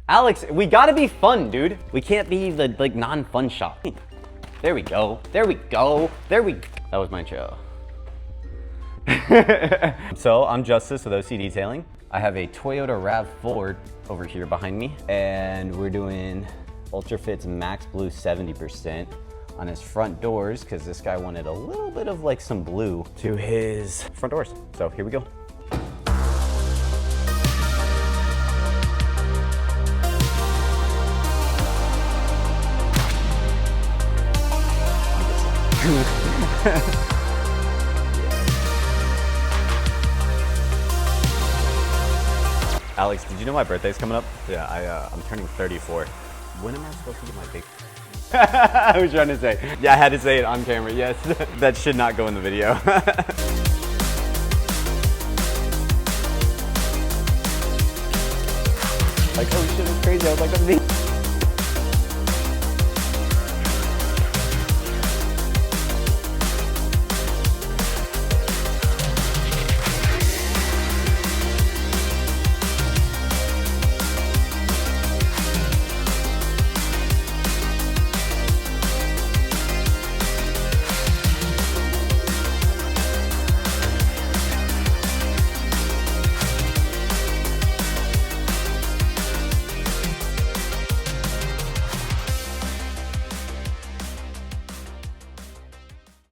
Alex, we gotta be fun, dude. We can't be the like non-fun shop. There we go. There we go. There we. That was my intro. So I'm Justus with OCDetailing. I have a Toyota RAV4 over here behind me, and we're doing ULTRAFIT Max Blue 70% on his front doors because this guy wanted a little bit of like some blue to his front doors. So here we go. Alex, did you know my birthday's coming up? Yeah, I'm turning 34. When am I supposed to get my big? I was trying to say. Yeah, I had to say it on camera, yes. That should not go in the video. Like, oh shit, it's crazy. I was like, that's me.